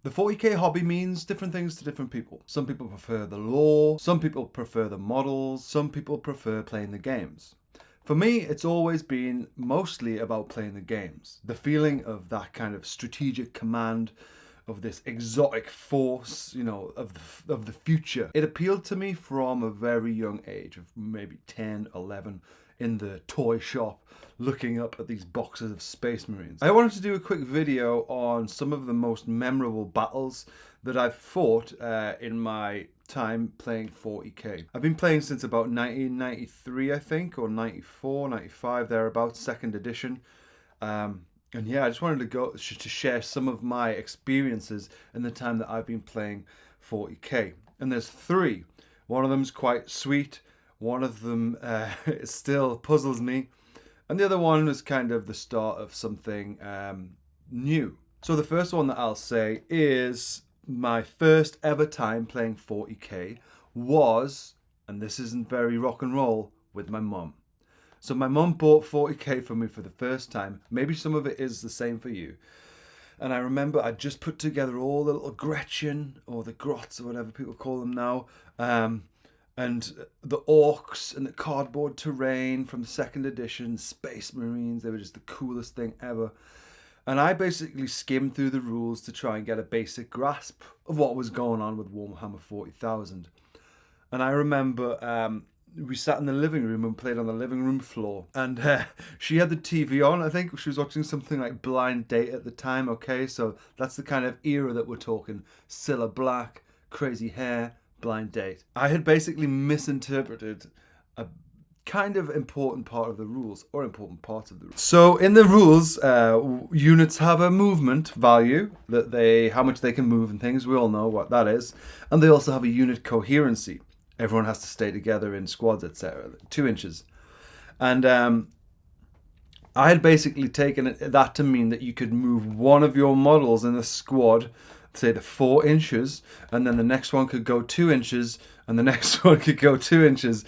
The 40k hobby means different things to different people. Some people prefer the lore, some people prefer the models, some people prefer playing the games. For me, it's always been mostly about playing the games. The feeling of that kind of strategic command, of this exotic force, of the future. It appealed to me from a very young age, of maybe 10, 11, in the toy shop, looking up at these boxes of Space Marines. I wanted to do a quick video on some of the most memorable battles that I've fought in my time playing 40k. I've been playing since about 1993, I think, or 94, 95, thereabouts, second edition. And yeah, I just wanted to share some of my experiences in the time that I've been playing 40k. And there's three. One of them's quite sweet. One of them still puzzles me. And the other one was kind of the start of something new. So the first one that I'll say is my first ever time playing 40k was, and this isn't very rock and roll, with my mum. So my mum bought 40k for me for the first time. Maybe some of it is the same for you. And I remember I just put together all the little Gretchen, or the Grots, or whatever people call them now, and the orcs and the cardboard terrain from the second edition, Space Marines. They were just the coolest thing ever. And I basically skimmed through the rules to try and get a basic grasp of what was going on with Warhammer 40,000. And I remember we sat in the living room and played on the living room floor. And she had the TV on. I think she was watching something like Blind Date at the time. Okay, so that's the kind of era that we're talking. Cilla Black, crazy hair, Blind Date. I had basically misinterpreted a kind of important part of the rules, or important parts of the rules. So in the rules, units have a movement value, that how much they can move and things. We all know what that is. And they also have a unit coherency. Everyone has to stay together in squads, etc. 2 inches. And I had basically taken that to mean that you could move one of your models in a squad, say the 4 inches, and then the next one could go 2 inches, and the next one could go 2 inches,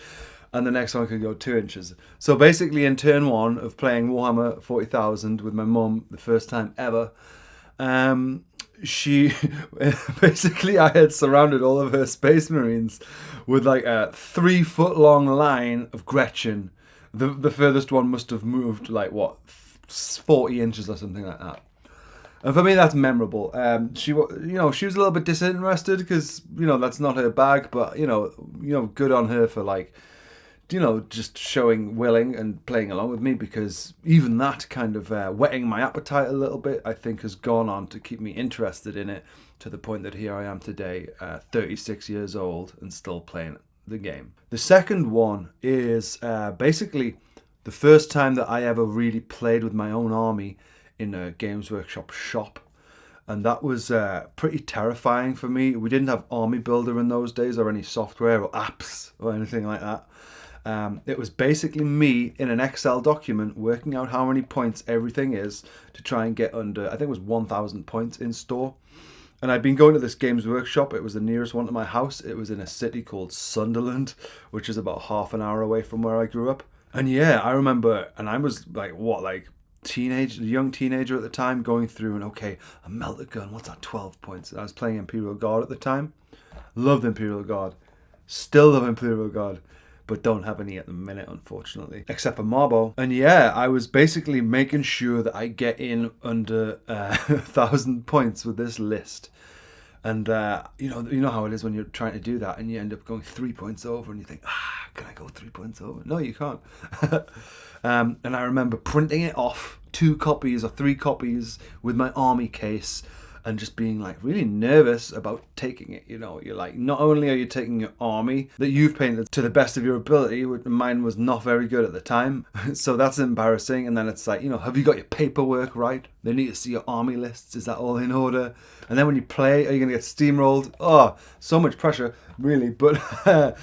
and the next one could go 2 inches. So basically in turn 1 of playing Warhammer 40,000 with my mum, the first time ever, she basically, I had surrounded all of her Space Marines with like a 3-foot long line of Gretchen. The furthest one must have moved like 40 inches or something like that. And for me, that's memorable. She was a little bit disinterested because that's not her bag, but good on her for just showing willing and playing along with me, because even that kind of whetting my appetite a little bit, I think, has gone on to keep me interested in it, to the point that here I am today, 36 years old, and still playing the game. The second one is basically the first time that I ever really played with my own army in a Games Workshop shop. And that was pretty terrifying for me. We didn't have Army Builder in those days, or any software or apps or anything like that. It was basically me in an Excel document working out how many points everything is to try and get under, I think it was 1,000 points in store. And I'd been going to this Games Workshop. It was the nearest one to my house. It was in a city called Sunderland, which is about half an hour away from where I grew up. And yeah, I remember, and I was young teenager at the time, going through and, okay, a melter gun, what's that, 12 points? And I was playing Imperial Guard at the time. Loved Imperial Guard. Still love Imperial Guard, but don't have any at the minute, unfortunately, except for Marbo. And yeah, I was basically making sure that I get in under 1,000 points with this list. And you know how it is when you're trying to do that and you end up going 3 points over, and you think, can I go 3 points over? No, you can't. And I remember printing it off, 2 copies or 3 copies with my army case, and just being like really nervous about taking it. You're like, not only are you taking your army that you've painted to the best of your ability, which mine was not very good at the time, so that's embarrassing. And then it's like, have you got your paperwork right? They need to see your army lists. Is that all in order? And then when you play, are you going to get steamrolled? Oh, so much pressure, really. But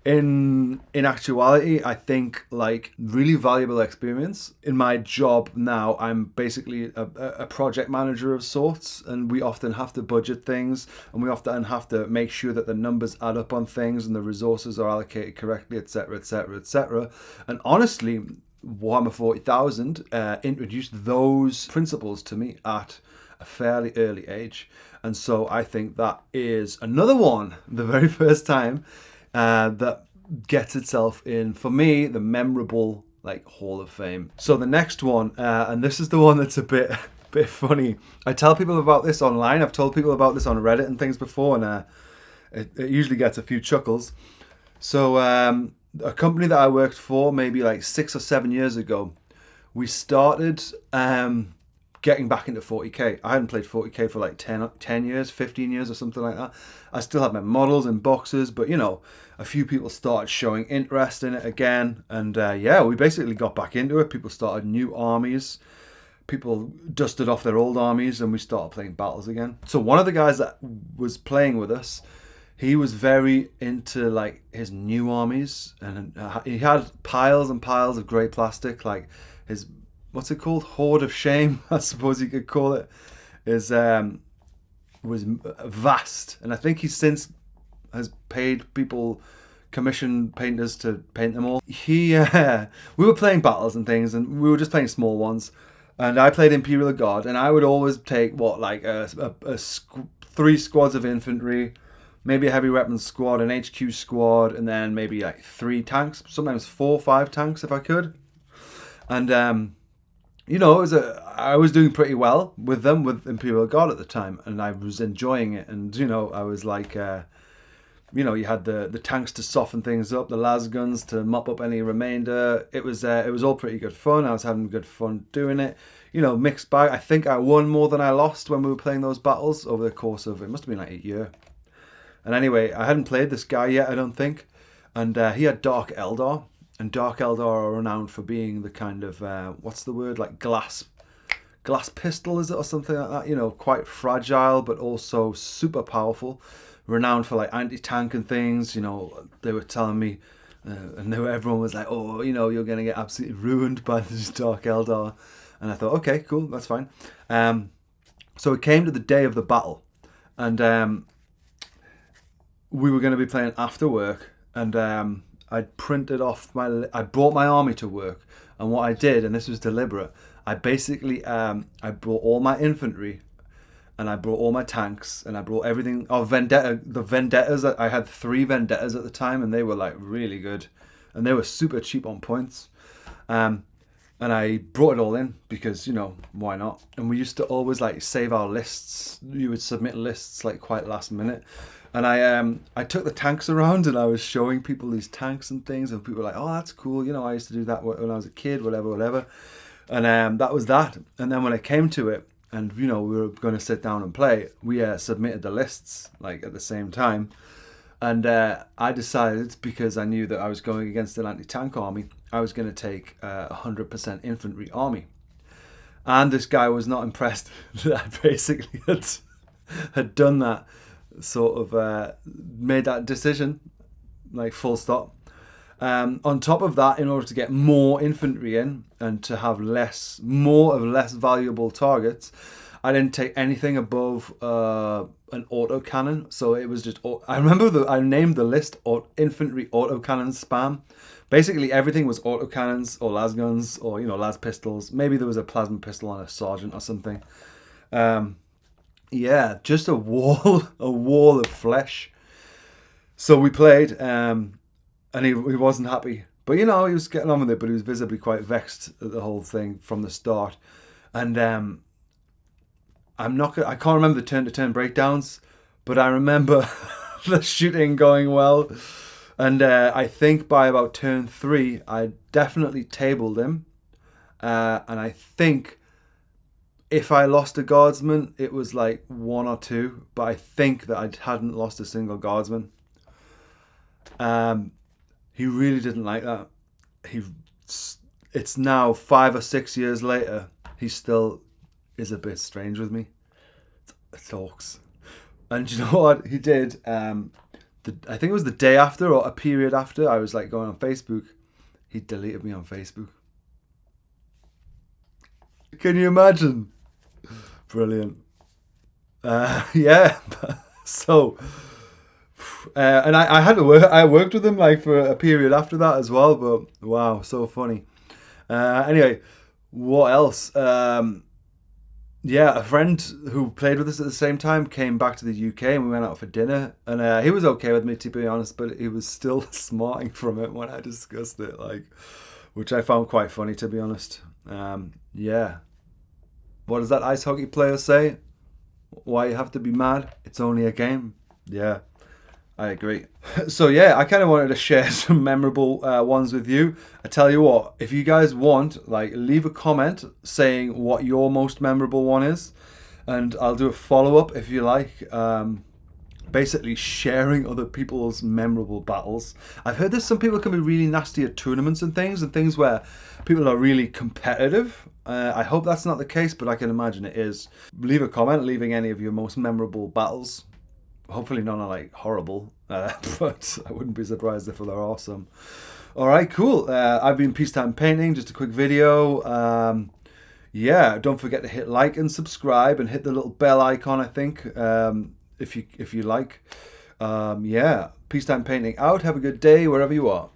in actuality, I think really valuable experience. In my job now, I'm basically a project manager of sorts, and we often have to budget things, and we often have to make sure that the numbers add up on things and the resources are allocated correctly, etc., etc., etc. And honestly, Warhammer 40,000 introduced those principles to me at a fairly early age. And so I think that is another one, the very first time that gets itself in, for me, the memorable like Hall of Fame. So the next one, and this is the one that's a bit funny. I tell people about this online. I've told people about this on Reddit and things before, and it usually gets a few chuckles. So a company that I worked for maybe like 6 or 7 years ago, we started getting back into 40k. I hadn't played 40k for like 10 years, 15 years or something like that. I still had my models and boxes, but you know, a few people started showing interest in it again. And yeah, we basically got back into it. People started new armies. People dusted off their old armies and we started playing battles again. So one of the guys that was playing with us, he was very into like his new armies, and he had piles and piles of grey plastic, like his, what's it called? Hoard of Shame, I suppose you could call it, is was vast. And I think he since has paid people, commission painters to paint them all. We were playing battles and things, and we were just playing small ones. And I played Imperial Guard, and I would always take three squads of infantry, maybe a heavy weapons squad, an HQ squad, and then maybe like 3 tanks, sometimes 4 or 5 tanks if I could. And you know, I was doing pretty well with them, with Imperial Guard at the time, and I was enjoying it. And you know, I was like, you know, you had the tanks to soften things up, the las guns to mop up any remainder. It was all pretty good fun. I was having good fun doing it. You know, mixed bag. I think I won more than I lost when we were playing those battles over the course of, it must have been like a year. And anyway, I hadn't played this guy yet, I don't think. And he had Dark Eldar. And Dark Eldar are renowned for being the kind of, what's the word, like glass pistol, is it, or something like that? You know, quite fragile, but also super powerful. Renowned for like anti-tank and things. You know, they were telling me, and everyone was like, oh, you know, you're going to get absolutely ruined by this Dark Eldar. And I thought, okay, cool, that's fine. So it came to the day of the battle. And we were going to be playing after work. And I'd printed off I brought my army to work. And what I did, and this was deliberate, I basically, I brought all my infantry, and I brought all my tanks, and I brought everything. The Vendettas, I had 3 Vendettas at the time, and they were like really good. And they were super cheap on points. And I brought it all in because, you know, why not? And we used to always like save our lists. You would submit lists like quite last minute. And I took the tanks around and I was showing people these tanks and things, and people were like, oh, that's cool. You know, I used to do that when I was a kid, whatever. And that was that. And then when it came to it, and, you know, we were going to sit down and play, we submitted the lists like at the same time. And I decided, because I knew that I was going against an anti-tank army, I was going to take a 100% infantry army. And this guy was not impressed that I basically had done that, sort of made that decision, like full stop. On top of that, in order to get more infantry in and to have less valuable targets, I didn't take anything above an autocannon. So it was just, I remember I named the list infantry autocannon spam. Basically everything was autocannons or las guns or, you know, las pistols. Maybe there was a plasma pistol on a sergeant or something. Yeah, just a wall of flesh. So we played, and he wasn't happy. But, you know, he was getting on with it, but he was visibly quite vexed at the whole thing from the start. And I can't remember the turn-to-turn breakdowns, but I remember the shooting going well. And I think by about turn 3, I definitely tabled him. And I think if I lost a guardsman, it was like 1 or 2. But I think that I hadn't lost a single guardsman. He really didn't like that. It's now 5 or 6 years later. He still is a bit strange with me. It talks. And you know what he did? I think it was the day after or a period after, I was like going on Facebook. He deleted me on Facebook. Can you imagine? Brilliant. Yeah. So, and I had to work. I worked with him like for a period after that as well. But wow, so funny. Anyway, what else? Yeah, a friend who played with us at the same time came back to the UK and we went out for dinner. And he was okay with me, to be honest, but he was still smarting from it when I discussed it, like, which I found quite funny, to be honest. Yeah. What does that ice hockey player say? Why you have to be mad? It's only a game. Yeah, I agree. So yeah, I kind of wanted to share some memorable ones with you. I tell you what, if you guys want, like, leave a comment saying what your most memorable one is, and I'll do a follow up if you like. Basically sharing other people's memorable battles. I've heard that some people can be really nasty at tournaments and things where people are really competitive. I hope that's not the case, but I can imagine it is. Leave a comment, leaving any of your most memorable battles. Hopefully none are like horrible, but I wouldn't be surprised if they're awesome. All right, cool. I've been Peacetime Painting, just a quick video. Yeah, don't forget to hit like and subscribe and hit the little bell icon, I think, if you like. Yeah, Peacetime Painting out. Have a good day wherever you are.